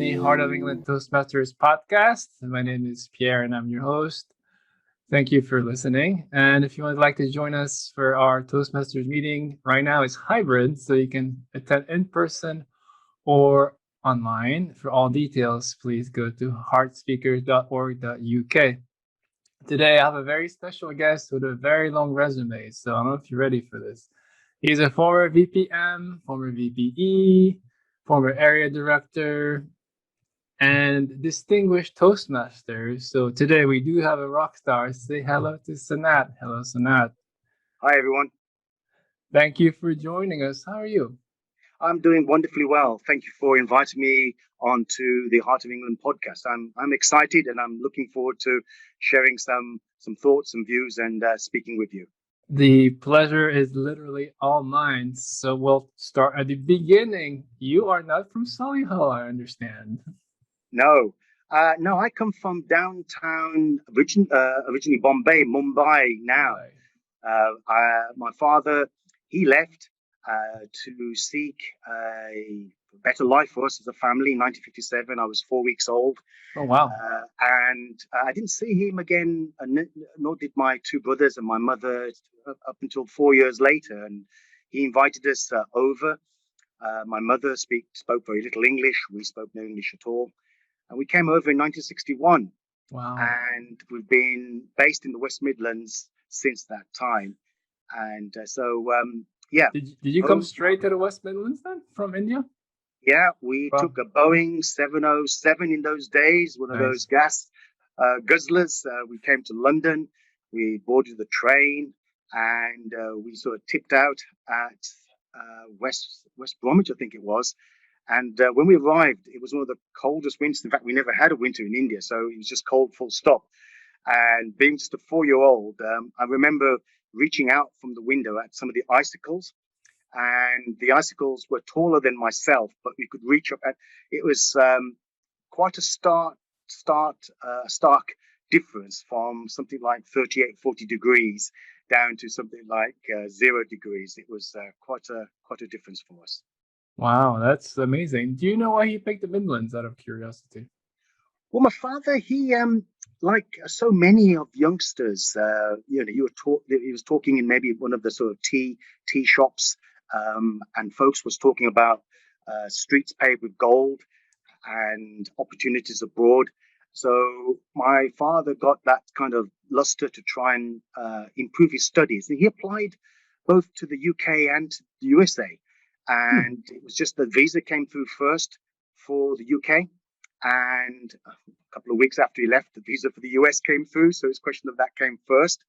the Heart of England Toastmasters podcast. My name is Pierre and I'm your host. Thank you for listening. And if you would like to join us for our Toastmasters meeting, right now it's hybrid, so you can attend in person or online. For all details, please go to heartspeakers.org.uk. Today, I have a very special guest with a very long resume, so I don't know if you're ready for this. He's a former VPM, former VPE, former area director, and distinguished Toastmaster. So today we do have a rock star. Say hello to Sanat. Hello, Sanat. Hi, everyone. Thank you for joining us. How are you? I'm doing wonderfully well. Thank you for inviting me onto the Heart of England podcast. I'm excited and I'm looking forward to sharing some thoughts and views and speaking with you. The pleasure is literally all mine. So we'll start at the beginning. You are not from Solihull, I understand. No, I come from downtown, originally Mumbai now. My father, he left to seek a better life for us as a family in 1957. I was 4 weeks old. Oh, wow. And I didn't see him again, nor did my two brothers and my mother up until 4 years later. And he invited us over. My mother spoke very little English. We spoke no English at all. And we came over in 1961. Wow. And we've been based in the West Midlands since that time. And yeah. Did you come straight to the West Midlands then from India? Yeah, we took a Boeing 707 in those days, one of those gas guzzlers. We came to London, we boarded the train, and we sort of tipped out at West Bromwich, I think it was. And when we arrived, it was one of the coldest winters. In fact, we never had a winter in India, so it was just cold, full stop. And being just a 4-year-old, I remember reaching out from the window at some of the icicles. And the icicles were taller than myself, but we could reach up. And it was quite a stark difference from something like 38, 40 degrees down to something like 0 degrees. It was quite a difference for us. Wow, that's amazing. Do you know why he picked the Midlands, out of curiosity? Well, my father, he like so many of youngsters, he was talking in maybe one of the sort of tea shops. And folks was talking about streets paved with gold and opportunities abroad. So my father got that kind of luster to try and improve his studies. And he applied both to the UK and to the USA. And it was just the visa came through first for the UK. And a couple of weeks after he left, the visa for the US came through. So it's a question of that came first.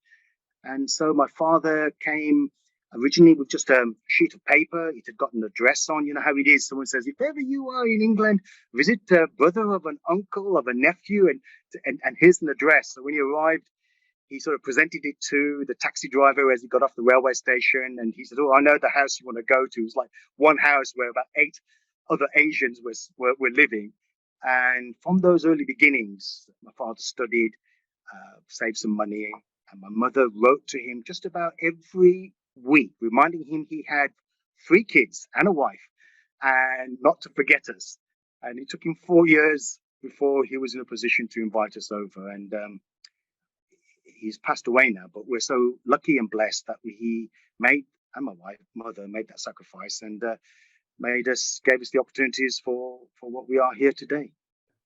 And so my father came originally with just a sheet of paper. It had got an address on. You know how it is. Someone says, if ever you are in England, visit a brother of an uncle, of a nephew, and here's an address. So when he arrived, he sort of presented it to the taxi driver as he got off the railway station. And he said, oh, I know the house you want to go to. It was like one house where about 8 other Asians were living. And from those early beginnings, my father studied, saved some money. And my mother wrote to him just about every week, reminding him he had 3 kids and a wife and not to forget us. And it took him 4 years before he was in a position to invite us over. And he's passed away now, but we're so lucky and blessed that he made, and my mother made that sacrifice and gave us the opportunities for what we are here today.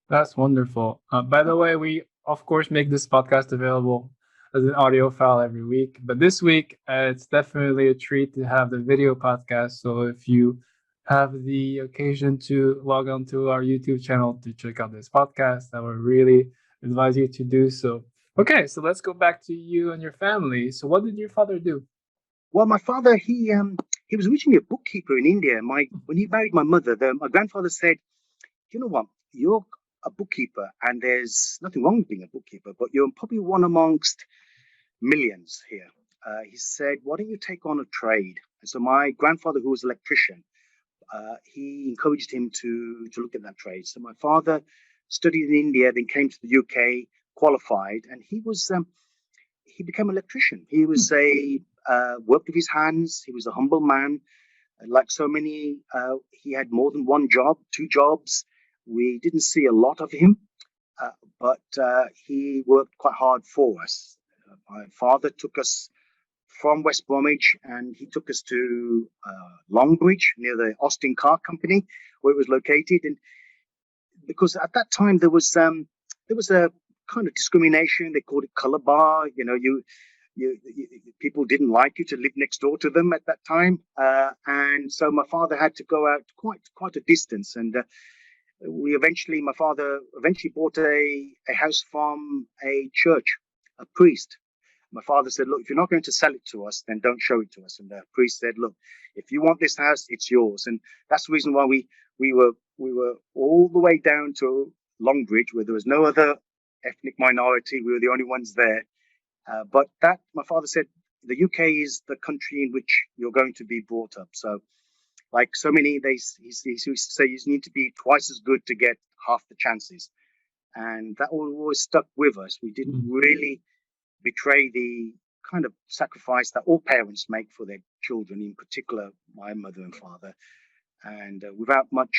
That's wonderful. By the way, we of course make this podcast available as an audio file every week, but this week it's definitely a treat to have the video podcast. So if you have the occasion to log on to our YouTube channel to check out this podcast, I would really advise you to do so. Okay, so let's go back to you and your family. So what did your father do? Well, my father, he was originally a bookkeeper in India. When he married my mother, my grandfather said, you know what, you're a bookkeeper and there's nothing wrong with being a bookkeeper, but you're probably one amongst millions here. He said, why don't you take on a trade? And so my grandfather, who was an electrician, he encouraged him to look at that trade. So my father studied in India, then came to the UK, qualified, and he became an electrician. He was worked with his hands. He was a humble man. Like so many, he had more than one job, 2 jobs, we didn't see a lot of him, but he worked quite hard for us. My father took us from West Bromwich, and he took us to Longbridge near the Austin Car Company, where it was located. And because at that time there was a kind of discrimination. They called it color bar. You people didn't like you to live next door to them at that time, and so my father had to go out quite a distance. And my father eventually bought a house from a church, a priest. My father said, look, if you're not going to sell it to us, then don't show it to us. And the priest said, look, if you want this house, it's yours. And that's the reason why we were all the way down to Longbridge, where there was no other ethnic minority. We were the only ones there. But that, my father said, the UK is the country in which you're going to be brought up. So, like so many, he used to say you need to be twice as good to get half the chances. And that always stuck with us. We didn't really betray the kind of sacrifice that all parents make for their children, in particular my mother and father. And without much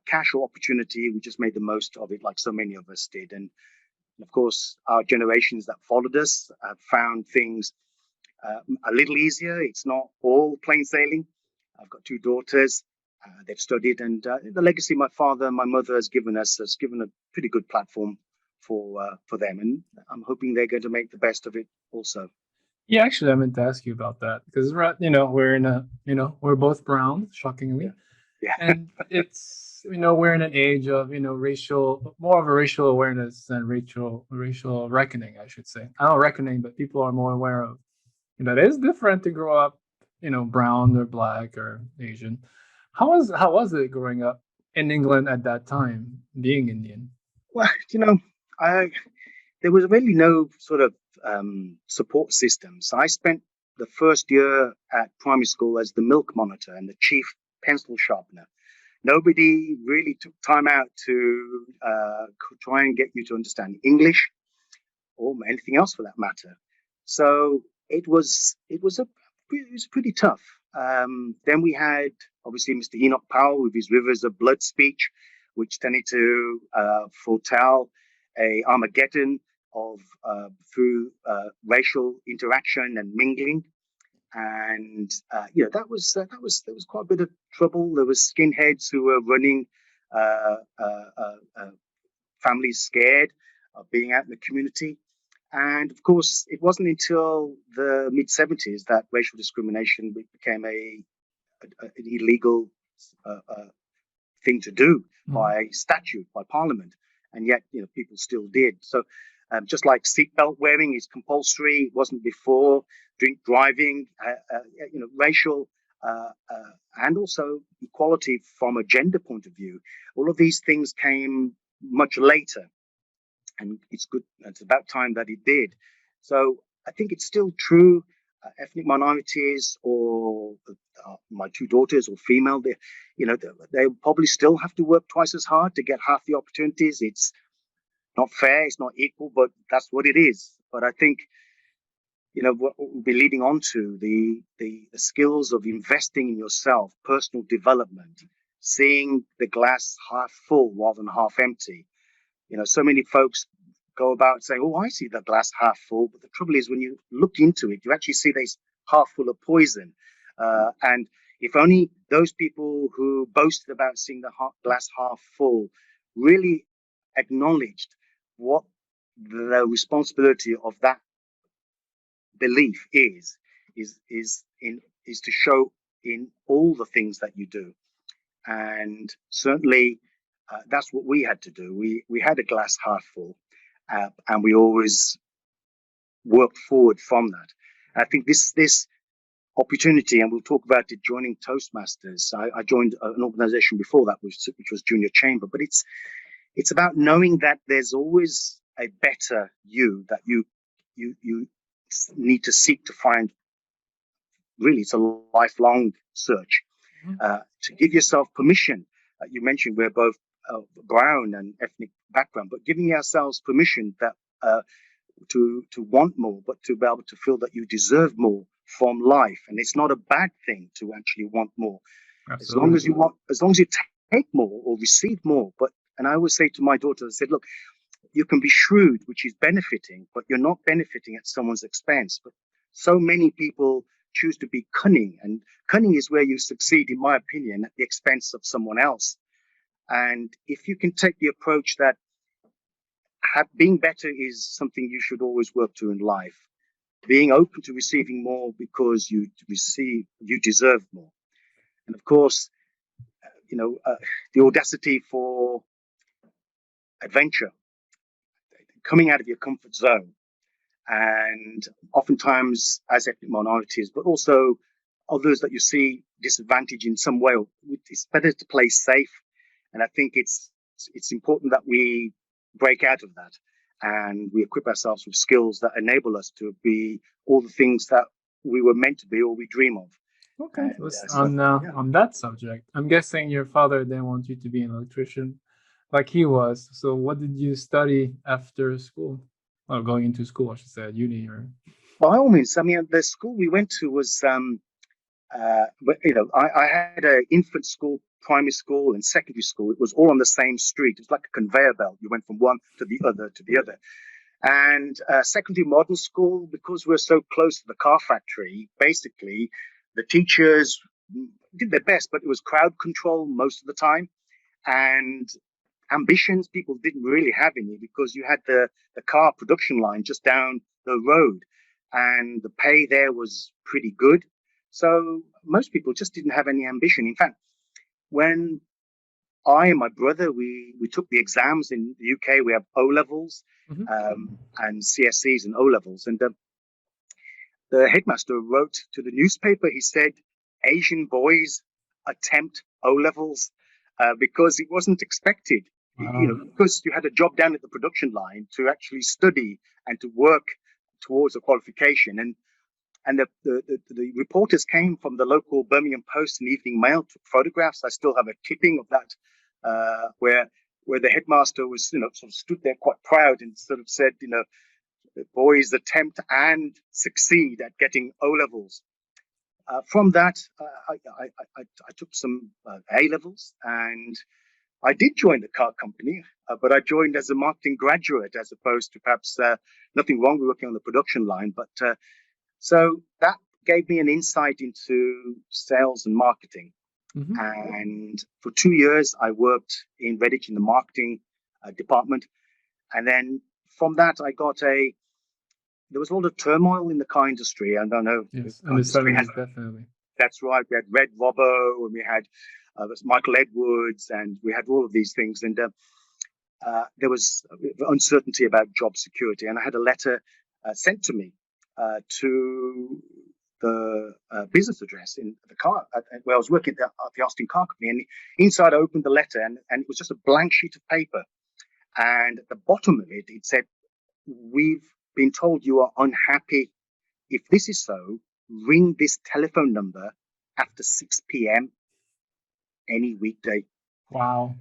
cash or opportunity, we just made the most of it, like so many of us did. And of course, our generations that followed us have found things a little easier. It's not all plain sailing. I've got two daughters. They've studied, and the legacy my father and my mother has given us has given a pretty good platform for them, and I'm hoping they're going to make the best of it also. Yeah, actually, I meant to ask you about that because we're both brown, shockingly, Yeah. and it's we're in an age of more of a racial awareness than racial reckoning, I should say. I don't reckoning, but people are more aware of it is different to grow up brown or black or Asian. How was it growing up in England at that time, being Indian? Well, I there was really no sort of support system. So I spent the first year at primary school as the milk monitor and the chief pencil sharpener. Nobody really took time out to try and get you to understand English or anything else for that matter. So it was pretty tough. Then we had obviously Mr. Enoch Powell with his Rivers of Blood speech, which tended to foretell a Armageddon of through racial interaction and mingling. And that was quite a bit of trouble. There was skinheads who were running uh, uh, uh, uh, families scared of being out in the community. And of course, it wasn't until the mid 70s that racial discrimination became an illegal uh, uh, thing to do by statute, by parliament. And yet, people still did. So, just like seatbelt wearing is compulsory, it wasn't before. Drink driving, racial and also equality from a gender point of view. All of these things came much later, and it's good. It's about time that it did. So I think it's still true. Ethnic minorities or my two daughters or female, they probably still have to work twice as hard to get half the opportunities. It's not fair, it's not equal, but that's what it is. But I think what we'll be leading on to the skills of investing in yourself, personal development, seeing the glass half full rather than half empty. So many folks go about saying, "Oh, I see the glass half full," but the trouble is, when you look into it, you actually see this half full of poison. And if only those people who boasted about seeing the glass half full really acknowledged what the responsibility of that belief is to show in all the things that you do. And certainly that's what we had to do. We had a glass half full, and we always worked forward from that. I think this opportunity, and we'll talk about it, joining Toastmasters. I joined an organization before that, which was Junior Chamber, but it's about knowing that there's always a better you that you need to seek to find. Really, it's a lifelong search. To give yourself permission. You mentioned we're both brown and ethnic background, but giving ourselves permission that to want more, but to be able to feel that you deserve more from life, and it's not a bad thing to actually want more. Absolutely. As long as you take more or receive more, but And I always say to my daughter, I said, look, you can be shrewd, which is benefiting, but you're not benefiting at someone's expense. But so many people choose to be cunning, and cunning is where you succeed, in my opinion, at the expense of someone else. And if you can take the approach that being better is something you should always work to in life, being open to receiving more because you deserve more. And of course, you know, the audacity for adventure, coming out of your comfort zone, and oftentimes as ethnic minorities, but also others that you see disadvantaged in some way. It's better to play safe, and I think it's important that we break out of that and we equip ourselves with skills that enable us to be all the things that we were meant to be or we dream of. Okay, And yeah. on that subject, I'm guessing your father didn't want you to be an electrician like he was. So what did you study after school? Or going into school, I should say, at uni or By all means, I mean, the school we went to was, I had an infant school, primary school, and secondary school. It was all on the same street. It was like a conveyor belt. You went from one to the other to the other. And secondary modern school, because we're so close to the car factory, basically the teachers did their best, but it was crowd control most of the time. And ambitions, people didn't really have any because you had the car production line just down the road and the pay there was pretty good. So most people just didn't have any ambition. In fact, when I and my brother, we took the exams in the UK. We have O levels and CSCs and O levels. And the headmaster wrote to the newspaper. He said, "Asian boys attempt O levels," because it wasn't expected. You know, because you had a job down at the production line to actually study and to work towards a qualification. And the reporters came from the local Birmingham Post and Evening Mail, took photographs. I still have a clipping of that, where the headmaster was, sort of stood there quite proud and sort of said, the boys attempt and succeed at getting O levels. From that, I took some A levels, and I did join the car company, but I joined as a marketing graduate as opposed to perhaps nothing wrong with working on the production line, but so that gave me an insight into sales and marketing. And for 2 years, I worked in Redditch in the marketing department. And then from that, there was a lot of turmoil in the car industry. I don't know. Yes, and the 70s, definitely. That's right. We had Red Robbo, and we had Michael Edwards, and we had all of these things. And there was uncertainty about job security. And I had a letter sent to me to the business address in the car where I was working at the Austin Car Company. And inside, I opened the letter, and it was just a blank sheet of paper. And at the bottom of it, it said, "We've been told you are unhappy. If this is so, ring this telephone number after 6 p.m. any weekday." Wow.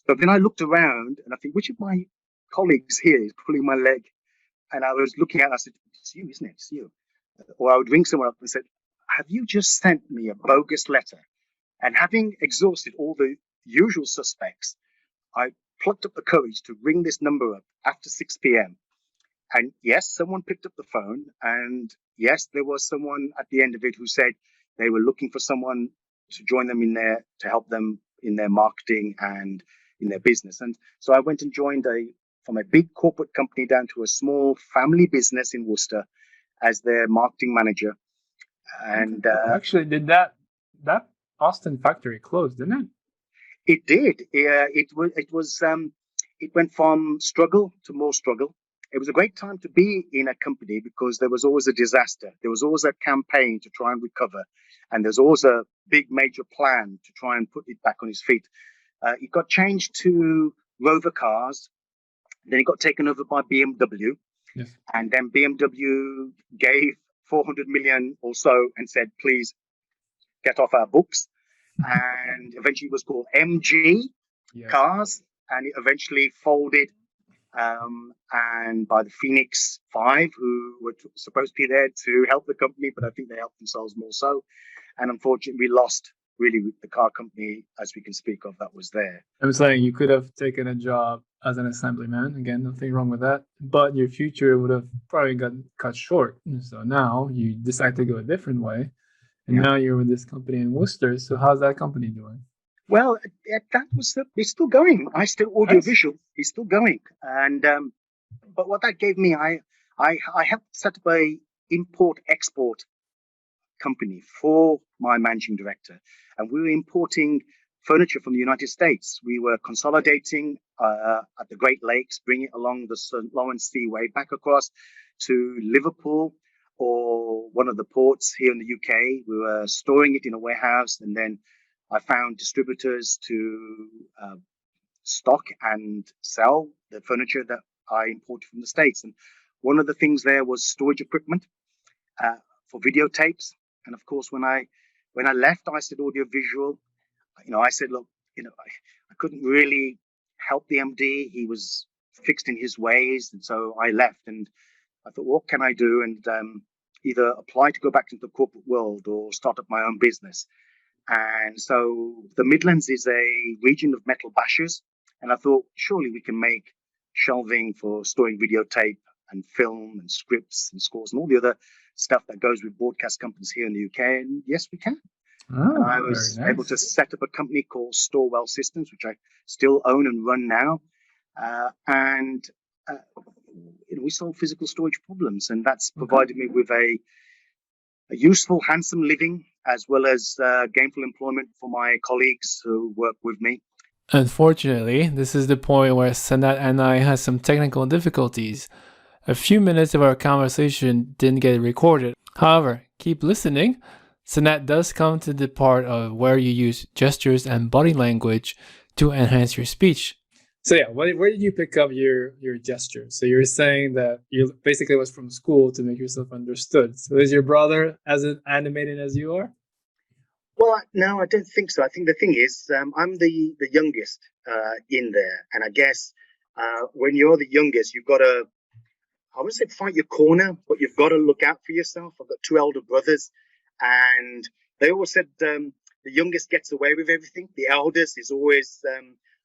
So then I looked around and I think, which of my colleagues here is pulling my leg? And I was looking at it and I said, "It's you, isn't it? It's you." Or I would ring someone up and said, "Have you just sent me a bogus letter?" And having exhausted all the usual suspects, I plucked up the courage to ring this number up after 6 p.m. And yes, someone picked up the phone. And yes, there was someone at the end of it who said they were looking for someone to join them to help them in their marketing and in their business. And so I went and joined from a big corporate company down to a small family business in Worcester as their marketing manager. And actually, did that Austin factory close, didn't it? It did. It went from struggle to more struggle. It was a great time to be in a company because there was always a disaster. There was always a campaign to try and recover. And there's always a big major plan to try and put it back on its feet. It got changed to Rover cars. Then it got taken over by BMW. Yes. And then BMW gave 400 million or so and said, "Please get off our books." And eventually it was called MG Cars, and it eventually folded. And by the Phoenix Five, who were supposed to be there to help the company, but I think they helped themselves more so. And unfortunately, we lost really the car company, as we can speak of, that was there. I'm saying you could have taken a job as an assemblyman. Again, nothing wrong with that. But your future would have probably gotten cut short. So now you decide to go a different way. And Yeah. now you're with this company in Worcester. So how's that company doing? Well, that was it's still going. I still audiovisual. It's still going, and but what that gave me, I helped set up a import export company for my managing director, and we were importing furniture from the United States. We were consolidating at the Great Lakes, bringing it along the St. Lawrence Seaway back across to Liverpool or one of the ports here in the UK. We were storing it in a warehouse, and then I found distributors to stock and sell the furniture that I imported from the States. And one of the things there was storage equipment for videotapes. And of course, when I left, I said audiovisual. I said, look, I couldn't really help the MD. He was fixed in his ways, and so I left. And I thought, what can I do? And either apply to go back into the corporate world or start up my own business. And so the Midlands is a region of metal bashers. And I thought, surely we can make shelving for storing videotape and film and scripts and scores and all the other stuff that goes with broadcast companies here in the UK. And yes, we can. And I was able to set up a company called Storewell Systems, which I still own and run now. And we solve physical storage problems. And that's provided me with a useful, handsome living, as well as gainful employment for my colleagues who work with me. Unfortunately, this is the point where Sanat and I had some technical difficulties. A few minutes of our conversation didn't get recorded. However, keep listening. Sanat does come to the part of where you use gestures and body language to enhance your speech. So yeah, where did you pick up your gestures? So you're saying that you basically was from school to make yourself understood. So is your brother as animated as you are? Well, no, I don't think so. I think the thing is, I'm the youngest in there. And I guess when you're the youngest, you've got to, I wouldn't say fight your corner, but you've got to look out for yourself. I've got two elder brothers, and they always said the youngest gets away with everything. The eldest is always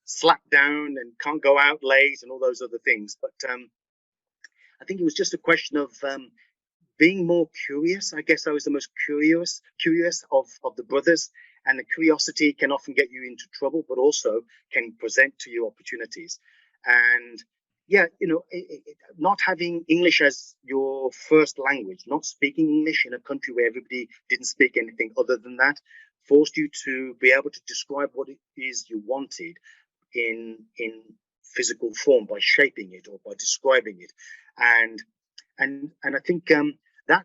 slapped down and can't go out late and all those other things. But I think it was just a question of being more curious. I guess I was the most curious of the brothers, and the curiosity can often get you into trouble, but also can present to you opportunities. And yeah, not having English as your first language, not speaking English in a country where everybody didn't speak anything other than that, forced you to be able to describe what it is you wanted in physical form by shaping it or by describing it. And I think that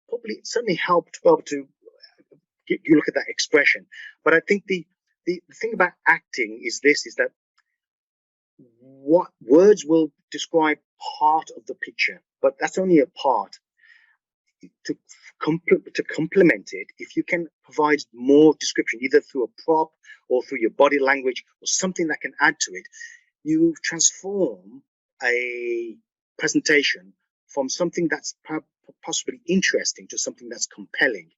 probably certainly helped to be able to you look at that expression. But I think the thing about acting is that what words will describe part of the picture, but that's only a part. To complement it, if you can provide more description, either through a prop or through your body language or something that can add to it, you transform a presentation from something that's possibly interesting to something that's compelling.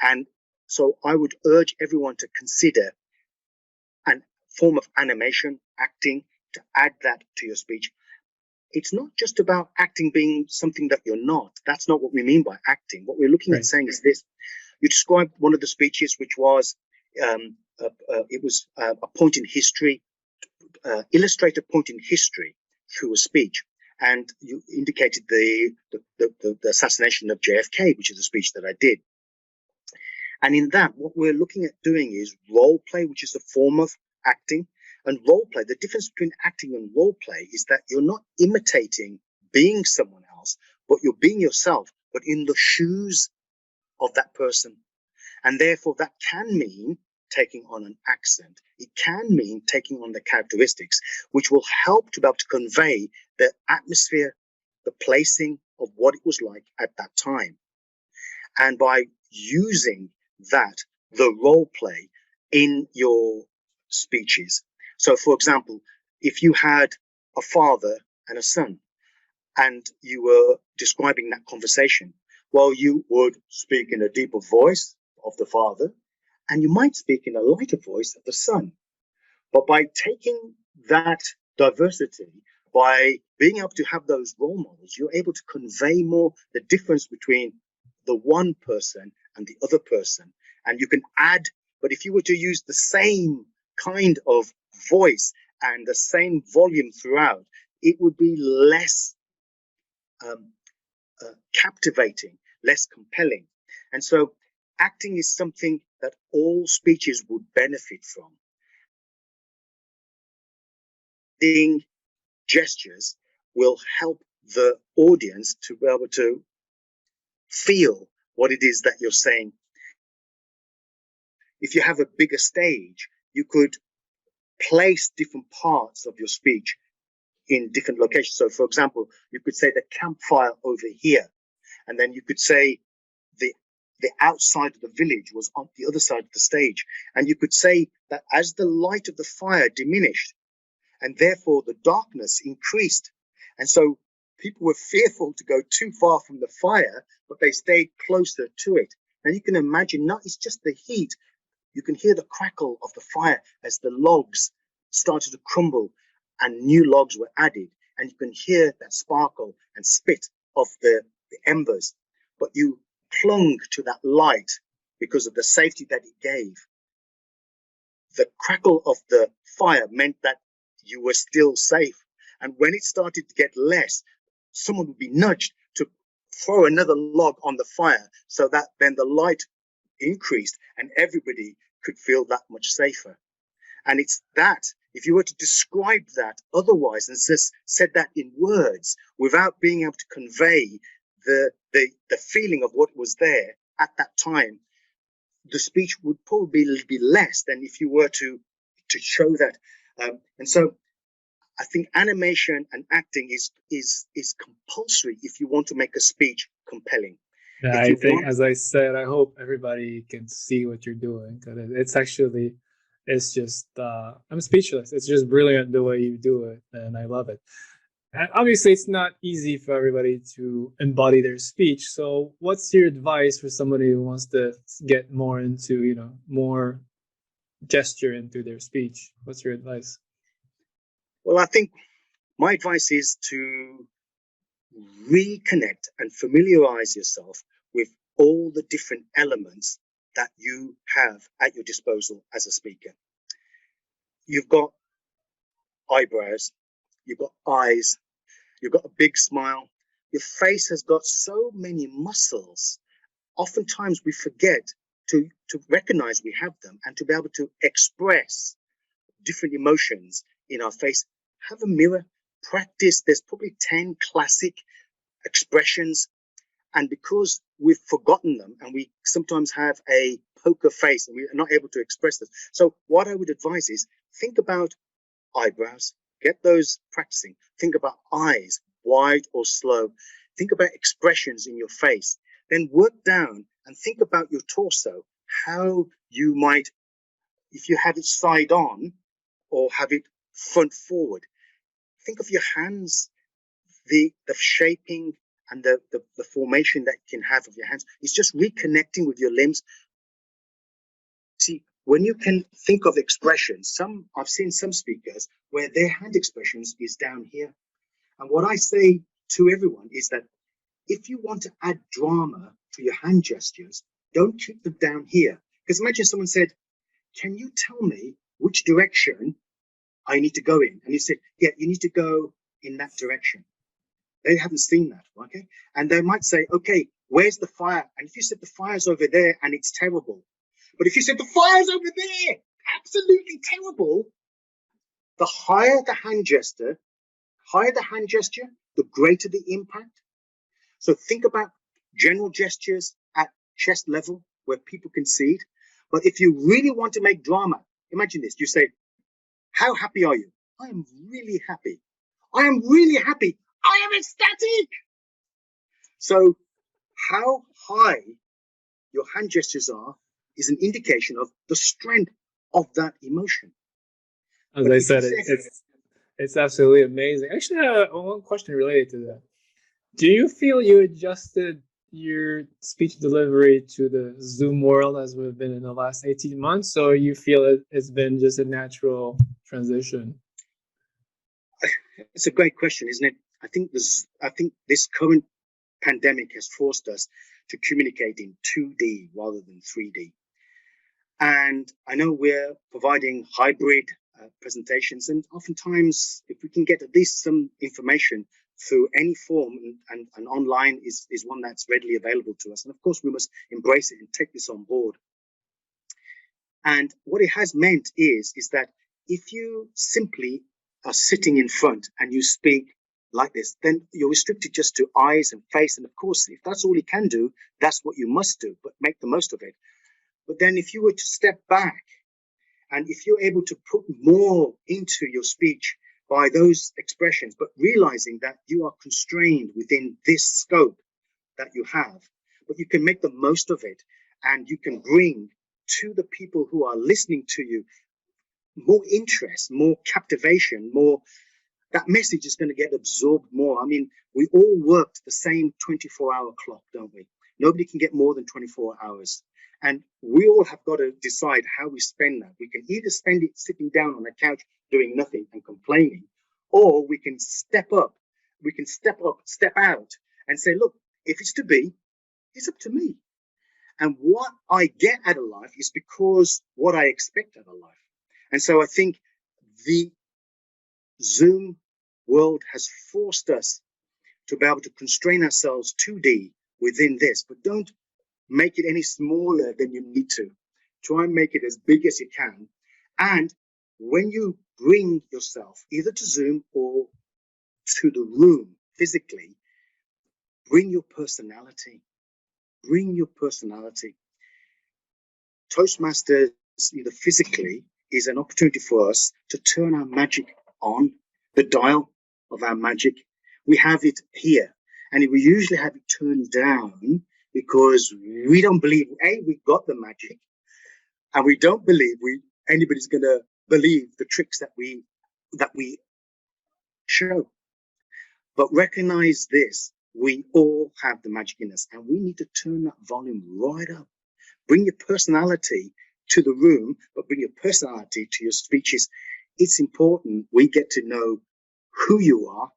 And so I would urge everyone to consider a form of animation, acting, to add that to your speech. It's not just about acting being something that you're not. That's not what we mean by acting. What we're looking at saying is this. You described one of the speeches, which was it was a point in history, illustrate a point in history through a speech. And you indicated the assassination of JFK, which is a speech that I did. And in that, what we're looking at doing is role play, which is a form of acting. And role play, the difference between acting and role play is that you're not imitating being someone else, but you're being yourself, but in the shoes of that person. And therefore, that can mean taking on an accent. It can mean taking on the characteristics, which will help to be able to convey the atmosphere, the placing of what it was like at that time. And by using that, the role play in your speeches. So, for example, if you had a father and a son, and you were describing that conversation, well, you would speak in a deeper voice of the father, and you might speak in a lighter voice of the sun. But by taking that diversity, by being able to have those role models, you're able to convey more the difference between the one person and the other person. And you can add, but if you were to use the same kind of voice and the same volume throughout, it would be less um, captivating, less compelling. And so acting is something that all speeches would benefit from. Acting gestures will help the audience to be able to feel what it is that you're saying. If you have a bigger stage, you could place different parts of your speech in different locations. So, for example, you could say the campfire over here, and then you could say the the outside of the village was on the other side of the stage. And you could say that as the light of the fire diminished, and therefore the darkness increased. And so people were fearful to go too far from the fire, but they stayed closer to it. And you can imagine, not it's just the heat. You can hear the crackle of the fire as the logs started to crumble and new logs were added. And you can hear that sparkle and spit of the embers. But you clung to that light because of the safety that it gave. The crackle of the fire meant that you were still safe. And when it started to get less, someone would be nudged to throw another log on the fire so that then the light increased and everybody could feel that much safer. And it's that, if you were to describe that otherwise and just said that in words without being able to convey the feeling of what was there at that time, the speech would probably be less than if you were to show that. And so I think animation and acting is compulsory if you want to make a speech compelling. Yeah, I think, as I said, I hope everybody can see what you're doing. It's actually, it's just, I'm speechless. It's just brilliant the way you do it, and I love it. And obviously, it's not easy for everybody to embody their speech. So, what's your advice for somebody who wants to get more into, more gesture into their speech? What's your advice? Well, I think my advice is to reconnect and familiarize yourself with all the different elements that you have at your disposal as a speaker. You've got eyebrows, you've got eyes, you've got a big smile. Your face has got so many muscles. Oftentimes we forget to recognize we have them and to be able to express different emotions in our face. Have a mirror, practice. There's probably 10 classic expressions. And because we've forgotten them and we sometimes have a poker face and we're not able to express this. So what I would advise is think about eyebrows, get those practicing. Think about eyes, wide or slow. Think about expressions in your face. Then work down and think about your torso, how you might, if you have it side on or have it front forward. Think of your hands, the shaping and the formation that you can have of your hands. It's just reconnecting with your limbs. See, when you can think of expressions, I've seen some speakers where their hand expressions is down here. And what I say to everyone is that if you want to add drama to your hand gestures, don't keep them down here. Because imagine someone said, can you tell me which direction I need to go in? And you said, yeah, you need to go in that direction. They haven't seen that, okay? And they might say, okay, where's the fire? And if you said the fire's over there and it's terrible, but if you said the fire's over there, absolutely terrible, the higher the hand gesture, the greater the impact. So think about general gestures at chest level where people can see it. But if you really want to make drama, imagine this. You say, how happy are you? I am really happy. I am really happy. I am ecstatic. So how high your hand gestures are is an indication of the strength of that emotion. As I said, it's absolutely amazing. Actually, I have one question related to that. Do you feel you adjusted your speech delivery to the Zoom world as we've been in the last 18 months, or you feel it's been just a natural transition? It's a great question, isn't it? I think this current pandemic has forced us to communicate in 2D rather than 3D. And I know we're providing hybrid presentations, and oftentimes, if we can get at least some information through any form, and online is one that's readily available to us. And of course, we must embrace it and take this on board. And what it has meant is that if you simply are sitting in front and you speak like this, then you're restricted just to eyes and face. And of course, if that's all you can do, that's what you must do, but make the most of it. But then if you were to step back and if you're able to put more into your speech by those expressions, but realizing that you are constrained within this scope that you have, but you can make the most of it and you can bring to the people who are listening to you more interest, more captivation, more, that message is going to get absorbed more. I mean, we all worked the same 24-hour clock, don't we? Nobody can get more than 24 hours. And we all have got to decide how we spend that. We can either spend it sitting down on a couch doing nothing and complaining, or we can step up. We can step out and say, look, if it's to be, it's up to me. And what I get out of life is because what I expect out of life. And so I think the Zoom world has forced us to be able to constrain ourselves 2D within this, but don't make it any smaller than you need to. Try and make it as big as you can. And when you bring yourself either to Zoom or to the room physically, bring your personality. Bring your personality. Toastmasters, either physically, is an opportunity for us to turn our magic on, the dial of our magic. We have it here, and we usually have it turned down because we don't believe, A, we've got the magic, and we don't believe anybody's going to believe the tricks that we show. But recognize this, we all have the magic in us, and we need to turn that volume right up. Bring your personality to the room, but bring your personality to your speeches. It's important we get to know who you are,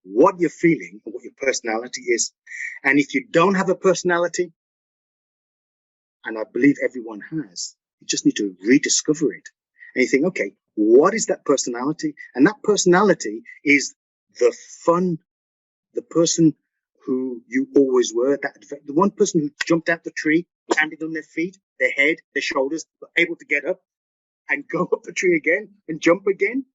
what you're feeling, and what your personality is. And if you don't have a personality, and I believe everyone has, you just need to rediscover it. And you think, okay, what is that personality? And that personality is the fun, the person who you always were, the one person who jumped out the tree, landed on their feet, their head, their shoulders, were able to get up and go up the tree again and jump again,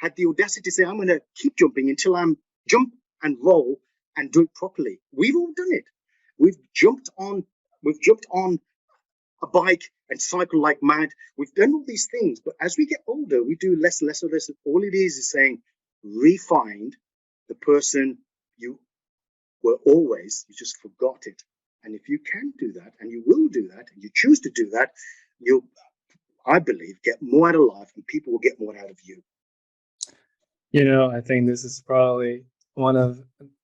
had the audacity to say, I'm going to keep jumping until I'm jump and roll and do it properly. We've all done it. We've jumped on a bike and cycle like mad. We've done all these things, but as we get older, we do less and less of this. All it is saying, refine the person you were always, you just forgot it. And if you can do that, and you will do that, and you choose to do that, you'll, I believe, get more out of life, and people will get more out of you. I think this is probably one of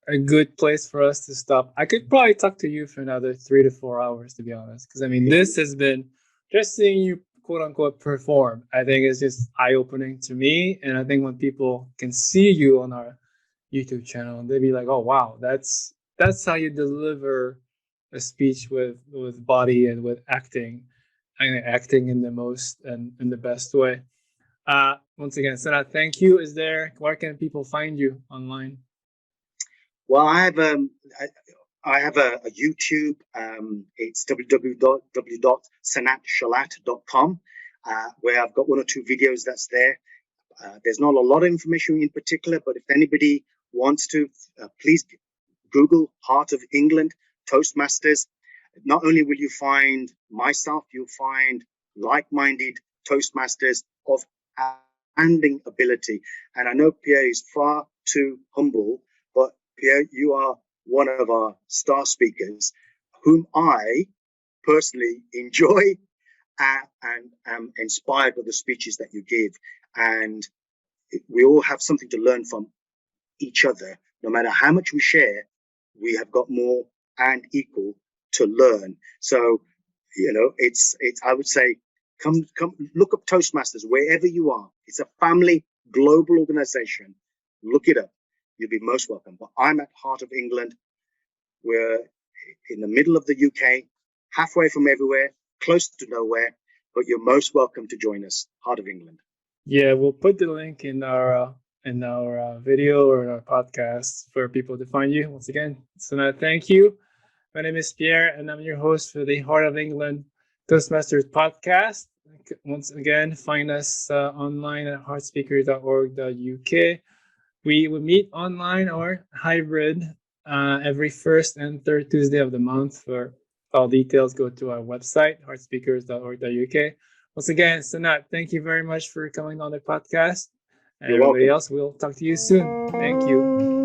a good place for us to stop. I could probably talk to you for another 3 to 4 hours, to be honest, because I mean, this has been just seeing you quote unquote perform. I think it's just eye opening to me, and I think when people can see you on our YouTube channel, they'd be like, "Oh wow, that's how you deliver a speech with body and with acting, and acting in the most and in the best way." Once again, Sanat, thank you. Where can people find you online? Well, I have a YouTube. It's www.sanatshalat.com, where I've got 1 or 2 videos that's there. There's not a lot of information in particular, but if anybody wants to, please Google Heart of England Toastmasters. Not only will you find myself, you'll find like-minded Toastmasters of outstanding ability. And I know Pierre is far too humble, but Pierre, you are one of our star speakers whom I personally enjoy and am inspired by the speeches that you give. And we all have something to learn from each other. No matter how much we share, we have got more and equal to learn. So, it's I would say, come look up Toastmasters wherever you are. It's a family global organization. Look it up. You'll be most welcome. But I'm at Heart of England. We're in the middle of the UK, halfway from everywhere, close to nowhere, but you're most welcome to join us, Heart of England. Yeah, we'll put the link in our video or in our podcast for people to find you. Once again, Sanat, thank you. My name is Pierre, and I'm your host for the Heart of England Toastmasters podcast. Once again, find us online at heartspeakers.org.uk. We will meet online or hybrid every first and third Tuesday of the month. For all details, go to our website, heartspeakers.org.uk. Once again, Sanat, thank you very much for coming on the podcast. And You're everybody welcome. else, we'll talk to you soon. Thank you.